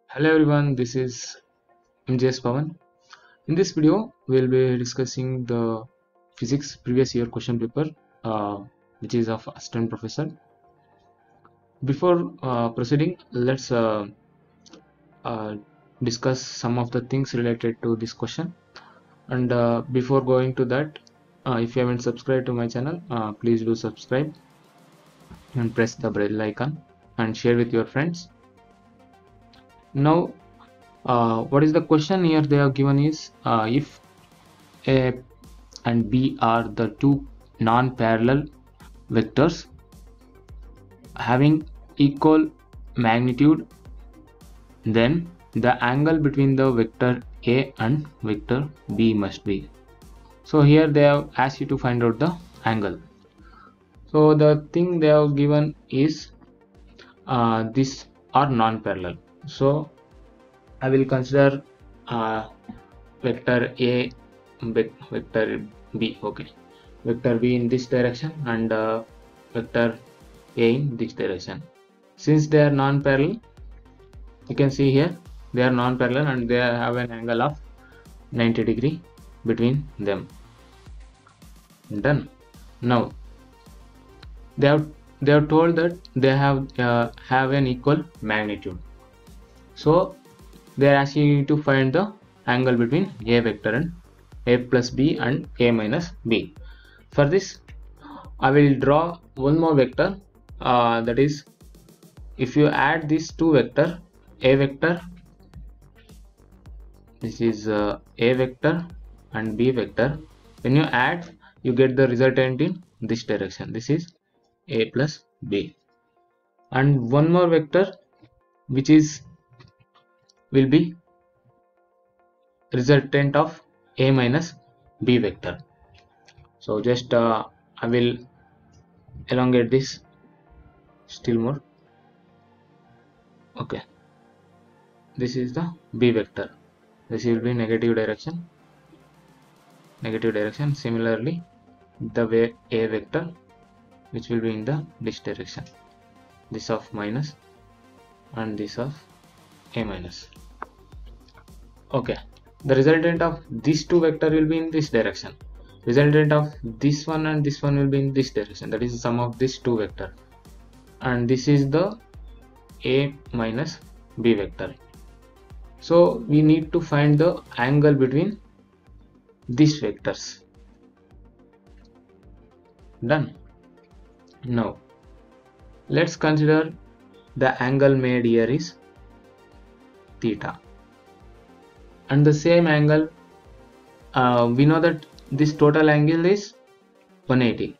Hello everyone, this is MJS Pawan. In this video, we'll be discussing the physics previous year question paper, which is of assistant professor. Before proceeding, let's uh, discuss some of the things related to this question. And before going to that, if you haven't subscribed to my channel, please do subscribe and press the bell icon and share with your friends. Now, what is the question here they have given is if A and B are the two non-parallel vectors having equal magnitude, then the angle between the vector A and vector B must be. So here they have asked you to find out the angle. So the thing they have given is these are non-parallel. So I will consider vector A, vector B, okay, vector B in this direction and vector A in this direction. Since they are non-parallel, you can see here they are non-parallel and they have an angle of 90 degree between them. Done. Now they have told that they have an equal magnitude. So they are asking you to find the angle between A vector and A plus B and A minus B. For this, I will draw one more vector, that is, if you add these two vector, A vector, this is A vector and B vector, when you add, you get the resultant in this direction. This is A plus B. And one more vector which is will be resultant of A minus B vector. So just I will elongate this still more. Okay, this is the B vector. This will be negative direction. Similarly, the way A vector, which will be in the this direction, this of minus and this of A minus. Okay, the resultant of these two vector will be in this direction. Resultant of this one and this one will be in this direction. That is the sum of these two vector. And this is the A minus B vector. So we need to find the angle between these vectors. Done. Now let's consider the angle made here is theta, and the same angle we know that this total angle is 180.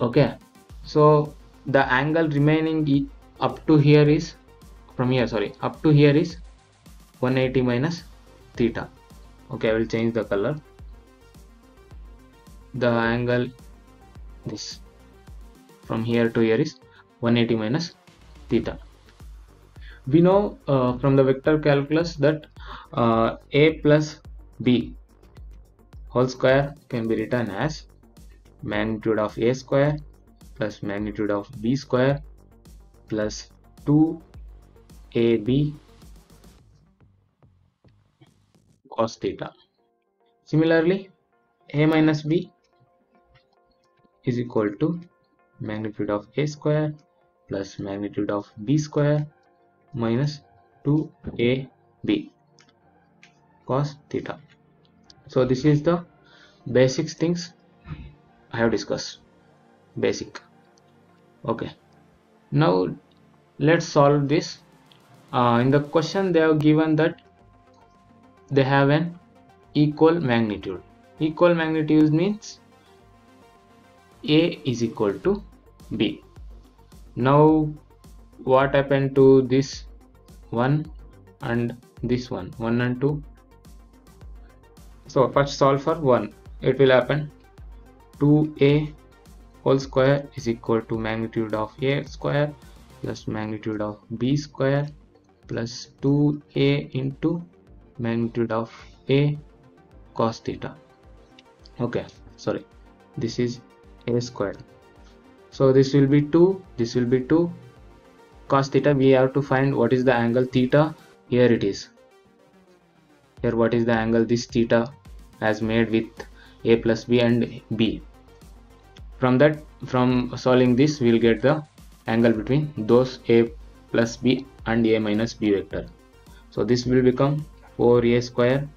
Okay, so the angle remaining up to here is up to here is 180 minus theta. Okay, I will change the color. The angle this from here to here is 180 minus theta. We know from the vector calculus that A plus B whole square can be written as magnitude of A square plus magnitude of B square plus 2AB cos theta. Similarly, A minus B is equal to magnitude of A square plus magnitude of B square minus 2AB cos theta. So this is the basic things I have discussed. Basic. Okay, now let's solve this. In the question they have given that they have an equal magnitude. Equal magnitude means A is equal to B. Now what happened to this 1 and this 1 and 2? So first solve for 1. It will happen 2A whole square is equal to magnitude of A square plus magnitude of B square plus 2A into magnitude of A cos theta. Okay, sorry, this is A square. So this will be 2, this will be 2, cos theta, we have to find what is the angle theta. Here it is. Here what is the angle this theta has made with a plus b and b. From solving this, we will get the angle between those a plus b and a minus b vector. So this will become 4a square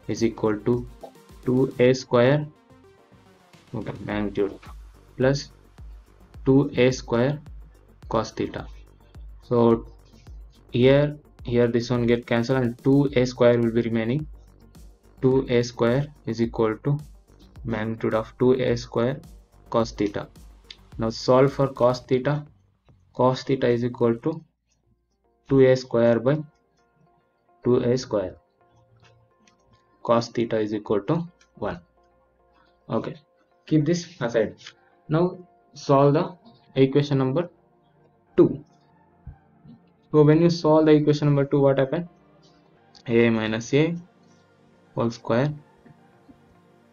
is equal to 2a square, okay, magnitude, plus 2a square cos theta. So here this one get cancelled and 2a square will be remaining. 2a square is equal to magnitude of 2a square cos theta. Now solve for cos theta. Cos theta is equal to 2a square by 2a square. Cos theta is equal to 1. Okay, keep this aside. Now solve the equation number 2. So when you solve the equation number 2, what happened? A minus a whole square,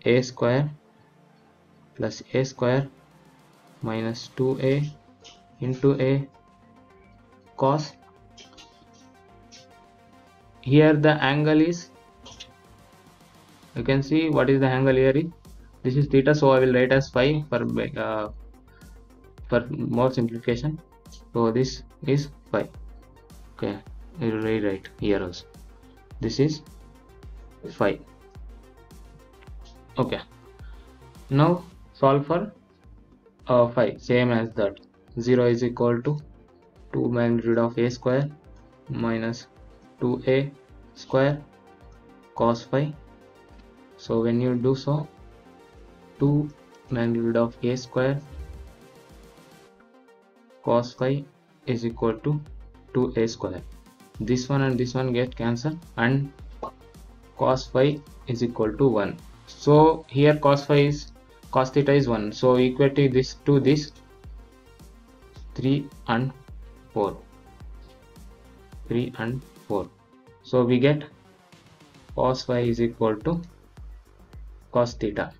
a square plus a square minus 2a into a cos. Here the angle is, you can see what is the angle here. This is theta, so I will write as phi for more simplification. So this is phi. Okay, I will rewrite here also. This is phi. Okay, now solve for phi, same as that. 0 is equal to 2 magnitude of a square minus 2a square cos phi. So when you do so, 2 magnitude of a square cos phi is equal to 2a square. This one and this one get cancelled and cos phi is equal to 1. So here cos theta is 1. So equate this to this 3 and 4. 3 and 4. So we get cos phi is equal to cos theta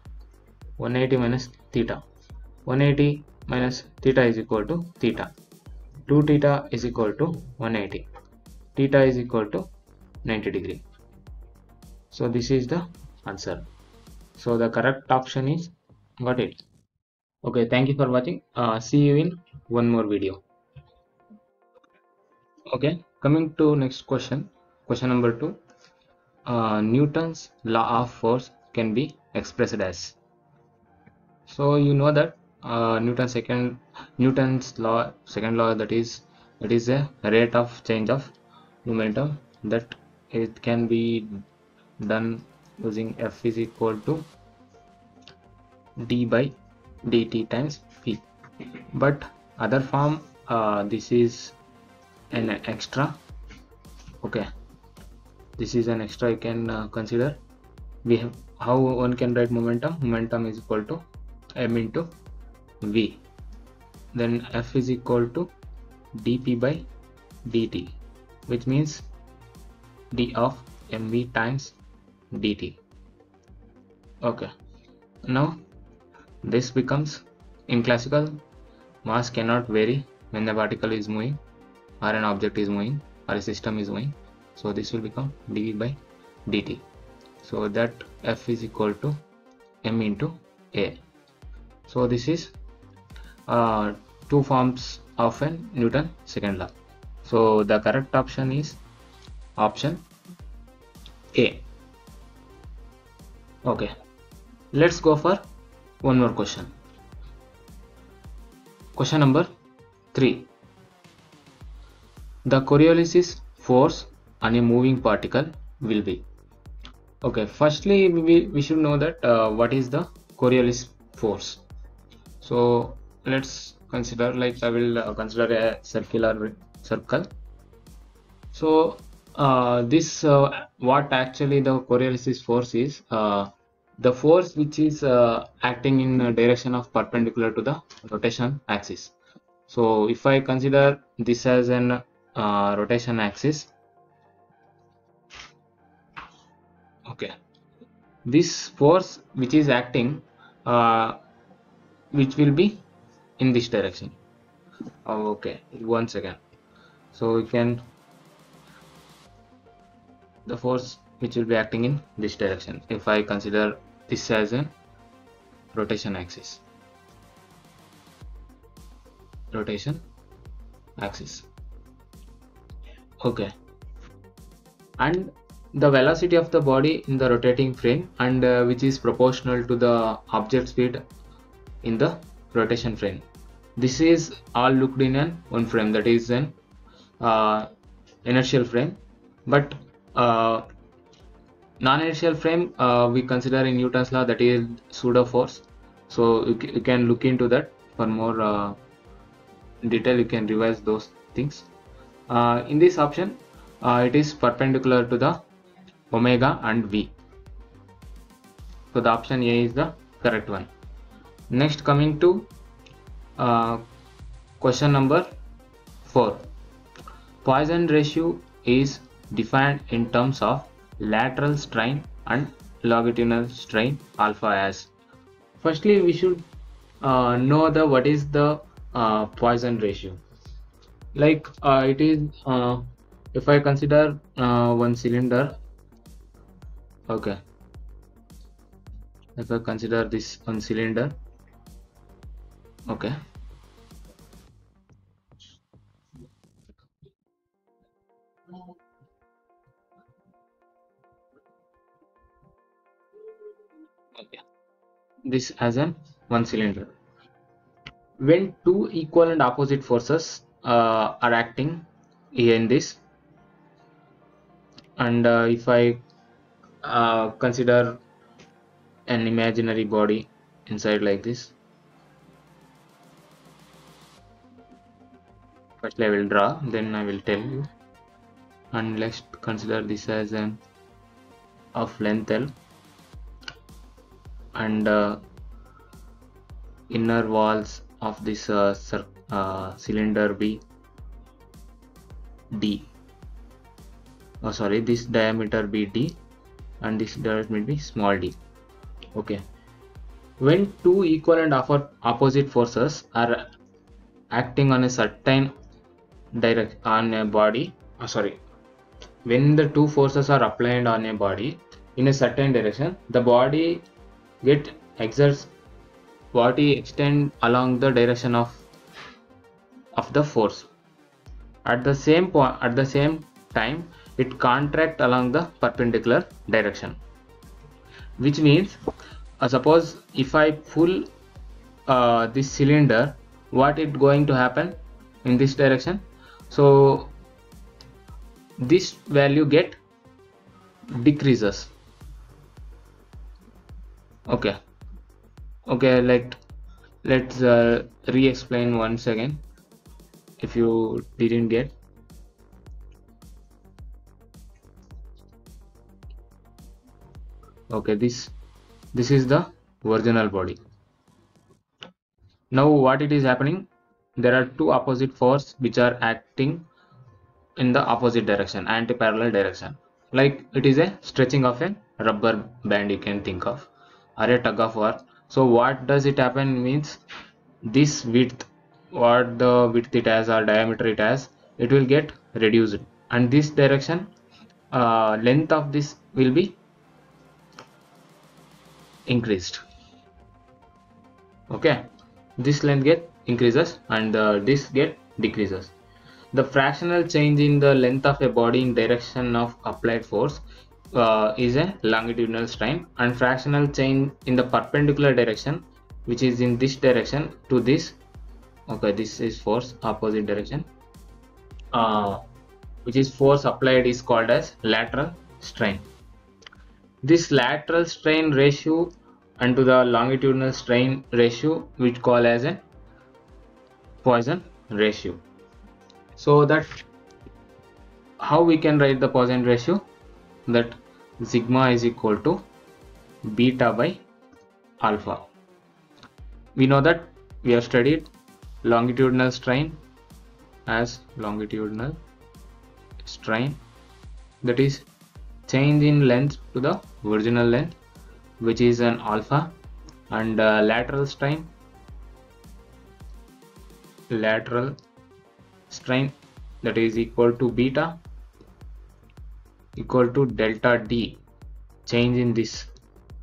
180 minus theta. 180 minus theta is equal to theta. 2 theta is equal to 180. Theta is equal to 90 degree. So this is the answer. So the correct option is got it. Okay, thank you for watching. See you in one more video. Okay, coming to next question. Question number 2. Newton's law of force can be expressed as. So you know that Newton's law, second law, that is a rate of change of momentum, that it can be done using F is equal to d by dt times p. But other form, this is an extra. Okay, this is an extra you can consider. We have how one can write momentum is equal to m into v, then F is equal to dp by dt, which means d of mv times dt. Okay, now this becomes, in classical, mass cannot vary when the particle is moving or an object is moving or a system is moving. So this will become dv by dt. So that F is equal to m into a. So this is two forms of a Newton second law. So the correct option is option A. Okay, let's go for one more question. Question number 3. The Coriolis force on a moving particle will be. Okay, firstly we should know that what is the Coriolis force. So let's consider, like I will consider a circular circle. So this what actually the Coriolis force is, the force which is acting in a direction of perpendicular to the rotation axis. So if I consider this as an rotation axis, okay, this force which is acting, which will be in this direction. Okay, one second. So we can, the force which will be acting in this direction, if I consider this as a rotation axis. Okay, and the velocity of the body in the rotating frame, and which is proportional to the object speed in the rotation frame. This is all looked in one frame, that is an inertial frame. But non-inertial frame we consider in Newton's law, that is pseudo force. So you can look into that for more detail. You can revise those things. In this option, it is perpendicular to the omega and v. So the option A is the correct one. Next, coming to question number 4. Poisson ratio is defined in terms of lateral strain and longitudinal strain alpha as. Firstly, we should know what is the Poisson ratio. Like it is, if I consider one cylinder, okay, if I consider this one cylinder, okay, this as an one cylinder. When two equal and opposite forces are acting in this, and if I consider an imaginary body inside like this, first I will draw, then I will tell you. And let's consider this as an of length L, and inner walls of this cylinder be D. Oh, sorry, this diameter be D, and this diameter be small d. Okay. When two equal and opposite forces are acting on a certain direction on a body, when the two forces are applied on a body in a certain direction, the body extend along the direction of the force. At the same time, it contract along the perpendicular direction, which means suppose if I pull this cylinder, what is going to happen in this direction? So this value get decreases. Okay, like let's re-explain once again if you didn't get. Okay, this is the original body. Now what it is happening, there are two opposite forces which are acting in the opposite direction, anti-parallel direction, like it is a stretching of a rubber band, you can think of, or a tug of war. So what does it happen means, this width, what the width it has or diameter it has, it will get reduced, and this direction length of this will be increased. Okay, this length get increases and this get decreases. The fractional change in the length of a body in direction of applied force is a longitudinal strain, and fractional change in the perpendicular direction, which is in this direction to this, okay, this is force opposite direction, which is force applied, is called as lateral strain. This lateral strain ratio and to the longitudinal strain ratio we call as a Poisson ratio. So that how we can write the Poisson ratio, that sigma is equal to beta by alpha. We know that we have studied longitudinal strain as longitudinal strain, that is change in length to the original length, which is an alpha, and lateral strain that is equal to beta equal to delta D, change in this,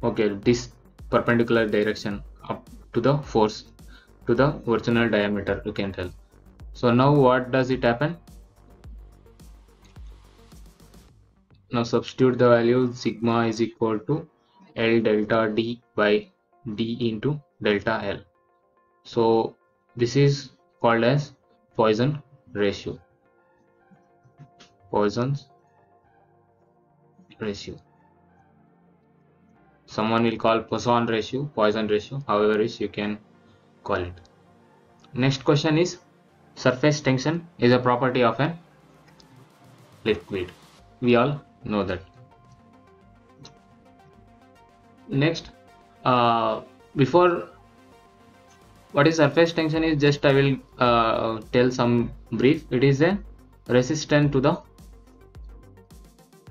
okay, this perpendicular direction up to the force to the original diameter, you can tell. So now what does it happen? Now substitute the value sigma is equal to L delta D by D into delta L. So this is called as Poisson ratio. Poisson's ratio. Someone will call Poisson ratio, however you can call it. Next question is, surface tension is a property of an liquid. We all know that. Next, before what is surface tension is, just I will tell some brief. It is a resistance to the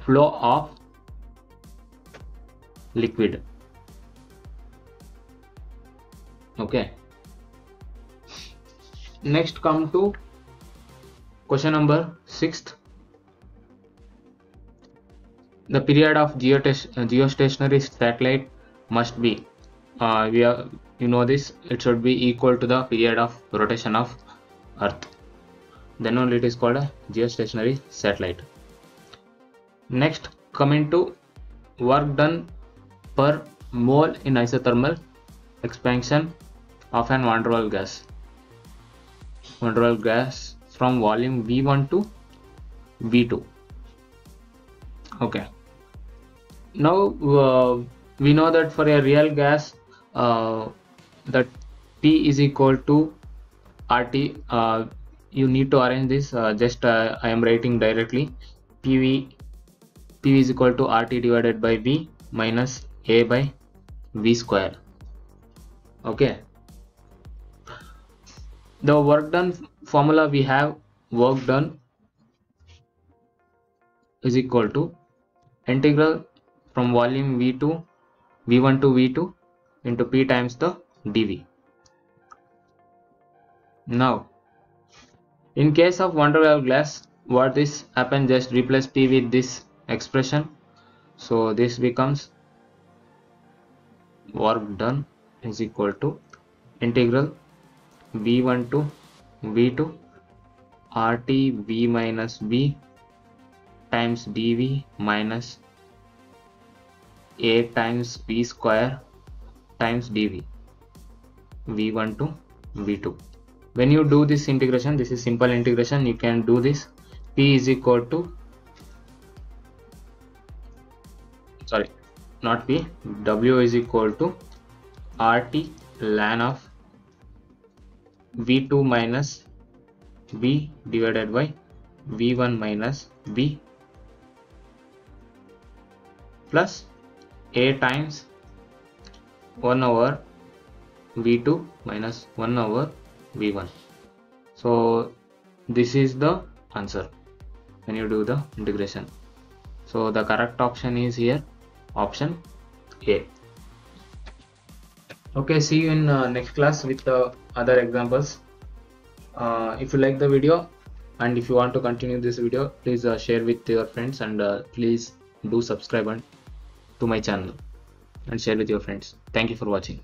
flow of liquid. Okay. Next, come to question number 6th. The period of geostationary satellite must be, you know this, it should be equal to the period of rotation of Earth. Then only it is called a geostationary satellite. Next, coming to work done per mole in isothermal expansion of an van der Waals gas. Van der Waals gas from volume V1 to V2. Okay. Now we know that for a real gas that P is equal to RT. You need to arrange this. I am writing directly. PV is equal to RT divided by V minus A by V square. Okay. The work done formula we have, work done is equal to integral from volume V1 to V2 into P times the dV. Now, in case of van der Waals gas, what this happen, just replace P with this expression. So this becomes work done is equal to integral V1 to V2 RT V minus V times dV minus A times V square times dV, V1 to V2. When you do this integration, this is simple integration, you can do this. P is equal to, sorry, not P, W is equal to RT ln of V2 minus V divided by V1 minus V plus A times 1 over V2 minus 1 over V1. So this is the answer when you do the integration. So the correct option is here, option A. Okay, see you in next class with the other examples. If you like the video and if you want to continue this video, please share with your friends, and please do subscribe to my channel and share with your friends. Thank you for watching.